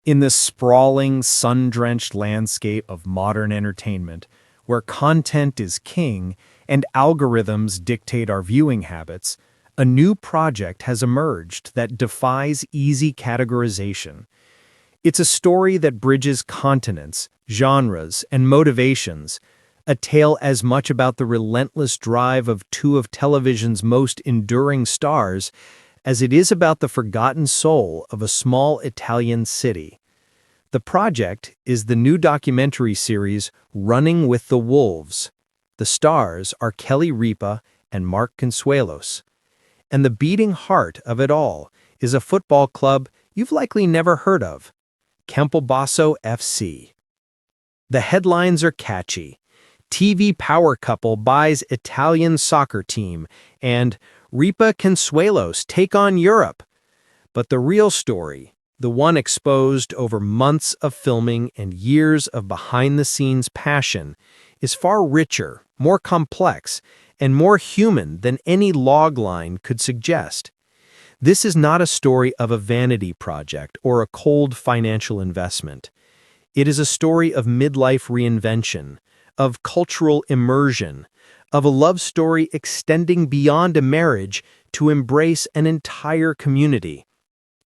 In the sprawling, sun-drenched landscape of modern entertainment, where content is king and algorithms dictate our viewing habits, a new project has emerged that defies easy categorization. It's a story that bridges continents, genres, and motivations, a tale as much about the relentless drive of two of television's most enduring stars as it is about the forgotten soul of a small Italian city. The project is the new documentary series Running with the Wolves. The stars are Kelly Ripa and Mark Consuelos. And the beating heart of it all is a football club you've likely never heard of, Campobasso FC. The headlines are catchy. TV power couple buys Italian soccer team, and Ripa Consuelos take on Europe. But the real story, the one exposed over months of filming and years of behind-the-scenes passion, is far richer, more complex, and more human than any logline could suggest. This is not a story of a vanity project or a cold financial investment. It is a story of midlife reinvention, of cultural immersion, of a love story extending beyond a marriage to embrace an entire community.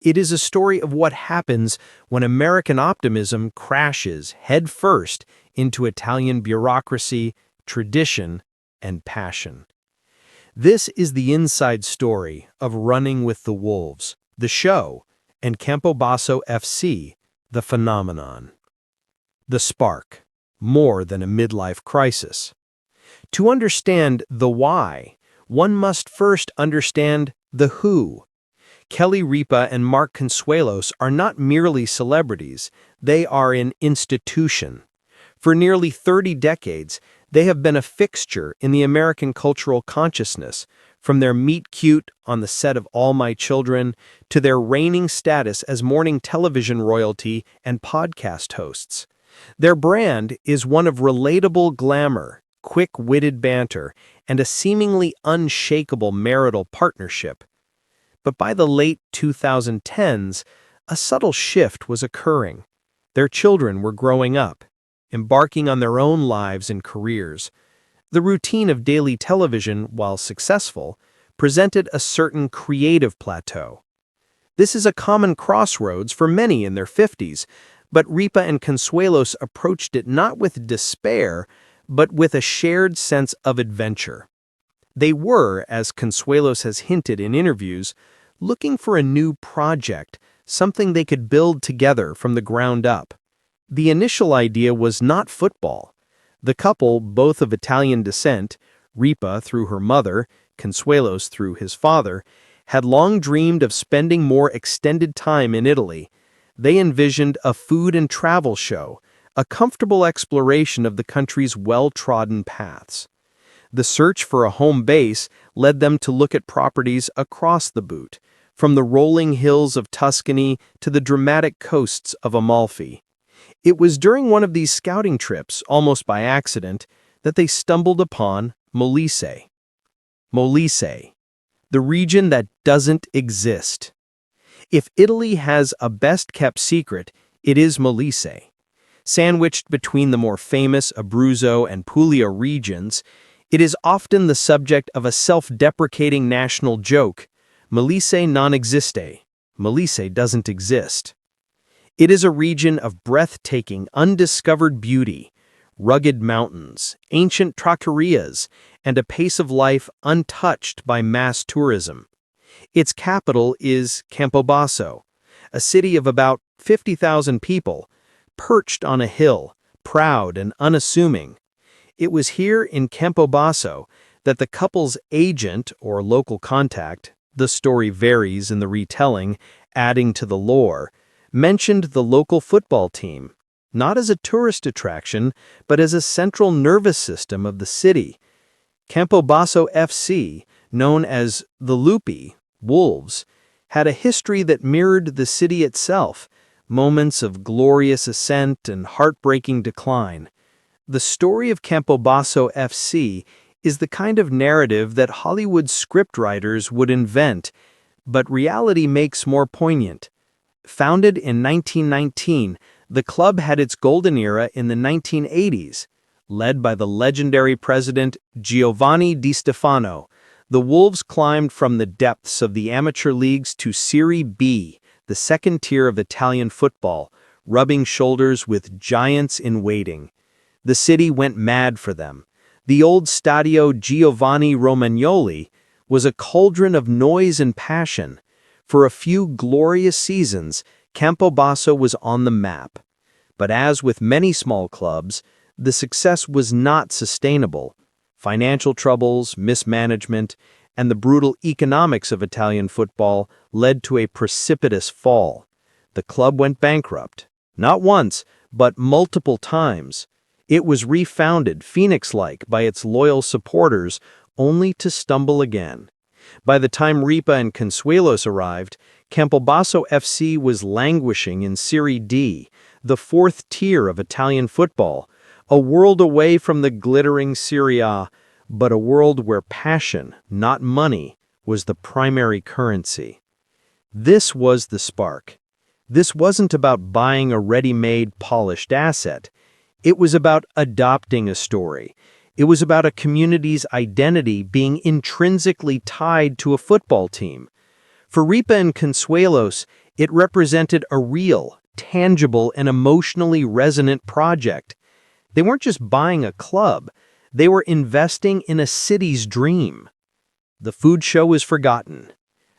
It is a story of what happens when American optimism crashes headfirst into Italian bureaucracy, tradition, and passion. This is the inside story of Running with the Wolves, the show, and Campobasso FC, the phenomenon. The spark, more than a midlife crisis. To understand the why, one must first understand the who. Kelly Ripa and Mark Consuelos are not merely celebrities, they are an institution. For nearly 30 decades, they have been a fixture in the American cultural consciousness, from their meet-cute on the set of All My Children to their reigning status as morning television royalty and podcast hosts. Their brand is one of relatable glamour, quick-witted banter, and a seemingly unshakable marital partnership. But by the late 2010s, a subtle shift was occurring. Their children were growing up, embarking on their own lives and careers. The routine of daily television, while successful, presented a certain creative plateau. This is a common crossroads for many in their 50s, but Ripa and Consuelos approached it not with despair, but with a shared sense of adventure. They were, as Consuelos has hinted in interviews, looking for a new project, something they could build together from the ground up. The initial idea was not football. The couple, both of Italian descent, Ripa through her mother, Consuelos through his father, had long dreamed of spending more extended time in Italy. They envisioned a food and travel show, a comfortable exploration of the country's well-trodden paths. The search for a home base led them to look at properties across the boot, from the rolling hills of Tuscany to the dramatic coasts of Amalfi. It was during one of these scouting trips, almost by accident, that they stumbled upon Molise. Molise, the region that doesn't exist. If Italy has a best-kept secret, it is Molise. Sandwiched between the more famous Abruzzo and Puglia regions, it is often the subject of a self-deprecating national joke: Molise non existe. Molise doesn't exist. It is a region of breathtaking, undiscovered beauty, rugged mountains, ancient trattorias, and a pace of life untouched by mass tourism. Its capital is Campobasso, a city of about 50,000 people, perched on a hill, proud and unassuming. It was here in Campobasso that the couple's agent or local contact, the story varies in the retelling, adding to the lore, mentioned the local football team, not as a tourist attraction, but as a central nervous system of the city. Campobasso FC, known as the Lupi, Wolves, had a history that mirrored the city itself, moments of glorious ascent and heartbreaking decline. The story of Campobasso FC is the kind of narrative that Hollywood scriptwriters would invent, but reality makes more poignant. Founded in 1919, the club had its golden era in the 1980s. Led by the legendary president Giovanni Di Stefano, the Wolves climbed from the depths of the amateur leagues to Serie B, the second tier of Italian football, rubbing shoulders with giants in waiting. The city went mad for them. The old Stadio Giovanni Romagnoli was a cauldron of noise and passion. For a few glorious seasons, Campobasso was on the map. But as with many small clubs, the success was not sustainable. Financial troubles, mismanagement, and the brutal economics of Italian football led to a precipitous fall. The club went bankrupt, not once, but multiple times. It was refounded, phoenix-like, by its loyal supporters, only to stumble again. By the time Ripa and Consuelos arrived, Campobasso FC was languishing in Serie D, the fourth tier of Italian football, a world away from the glittering Serie A, but a world where passion, not money, was the primary currency. This was the spark. This wasn't about buying a ready-made, polished asset. It was about adopting a story. It was about a community's identity being intrinsically tied to a football team. For Ripa and Consuelos, it represented a real, tangible, and emotionally resonant project. They weren't just buying a club, they were investing in a city's dream. The food show was forgotten.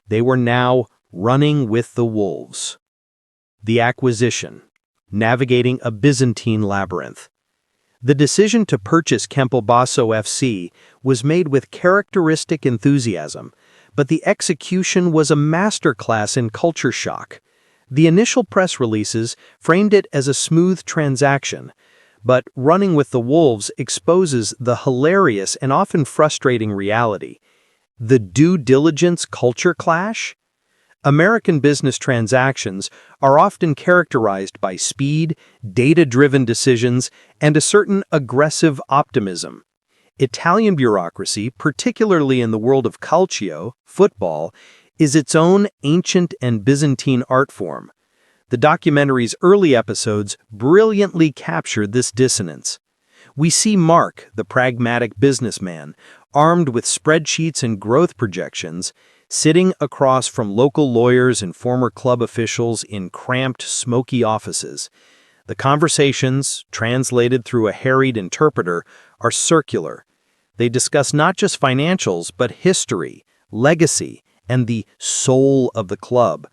They were now running with the wolves. The acquisition, navigating a Byzantine labyrinth. The decision to purchase Campobasso FC was made with characteristic enthusiasm, but the execution was a masterclass in culture shock. The initial press releases framed it as a smooth transaction, but running with the wolves exposes the hilarious and often frustrating reality. The due diligence culture clash? American business transactions are often characterized by speed, data-driven decisions, and a certain aggressive optimism. Italian bureaucracy, particularly in the world of calcio, football, is its own ancient and Byzantine art form. The documentary's early episodes brilliantly captured this dissonance. We see Mark, the pragmatic businessman, armed with spreadsheets and growth projections, sitting across from local lawyers and former club officials in cramped, smoky offices. The conversations, translated through a harried interpreter, are circular. They discuss not just financials, but history, legacy, and the soul of the club,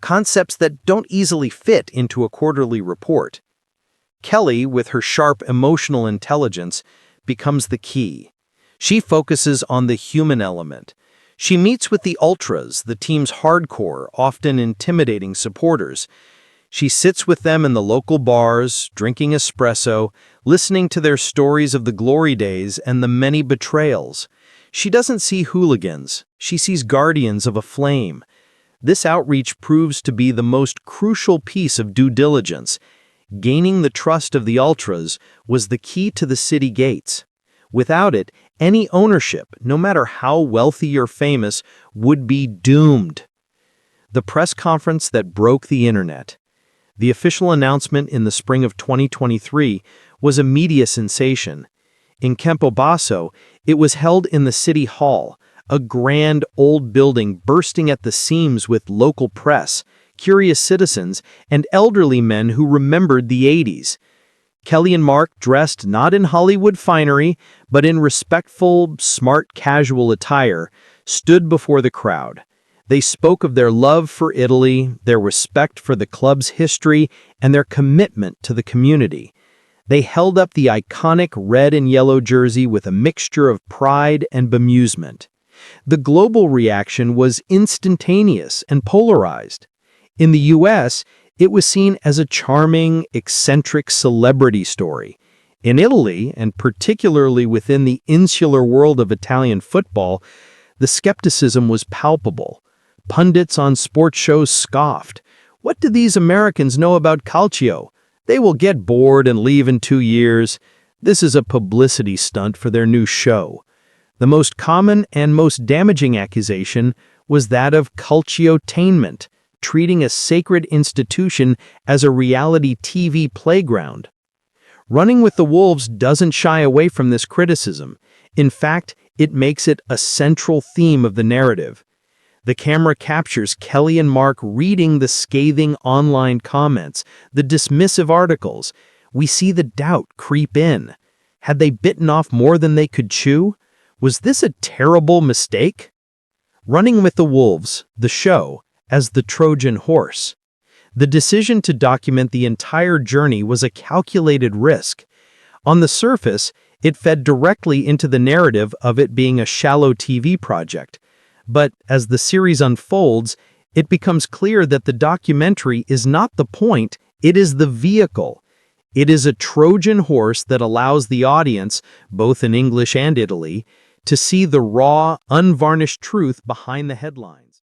concepts that don't easily fit into a quarterly report. Kelly, with her sharp emotional intelligence, becomes the key. She focuses on the human element. She meets with the ultras, the team's hardcore, often intimidating supporters. She sits with them in the local bars, drinking espresso, listening to their stories of the glory days and the many betrayals. She doesn't see hooligans. She sees guardians of a flame. This outreach proves to be the most crucial piece of due diligence. Gaining the trust of the ultras was the key to the city gates. Without it, any ownership, no matter how wealthy or famous, would be doomed. The press conference that broke the internet. The official announcement in the spring of 2023 was a media sensation. In Campobasso, it was held in the City Hall, a grand old building bursting at the seams with local press, curious citizens, and elderly men who remembered the 80s. Kelly and Mark, dressed not in Hollywood finery, but in respectful, smart, casual attire, stood before the crowd. They spoke of their love for Italy, their respect for the club's history, and their commitment to the community. They held up the iconic red and yellow jersey with a mixture of pride and bemusement. The global reaction was instantaneous and polarized. In the U.S., it was seen as a charming, eccentric celebrity story. In Italy, and particularly within the insular world of Italian football, the skepticism was palpable. Pundits on sports shows scoffed. What do these Americans know about calcio? They will get bored and leave in 2 years. This is a publicity stunt for their new show. The most common and most damaging accusation was that of calciotainment, treating a sacred institution as a reality TV playground. Running with the Wolves doesn't shy away from this criticism. In fact, it makes it a central theme of the narrative. The camera captures Kelly and Mark reading the scathing online comments, the dismissive articles. We see the doubt creep in. Had they bitten off more than they could chew? Was this a terrible mistake? Running with the Wolves, the show, as the Trojan horse. The decision to document the entire journey was a calculated risk. On the surface, it fed directly into the narrative of it being a shallow TV project. But as the series unfolds, it becomes clear that the documentary is not the point, it is the vehicle. It is a Trojan horse that allows the audience, both in English and Italy, to see the raw, unvarnished truth behind the headline.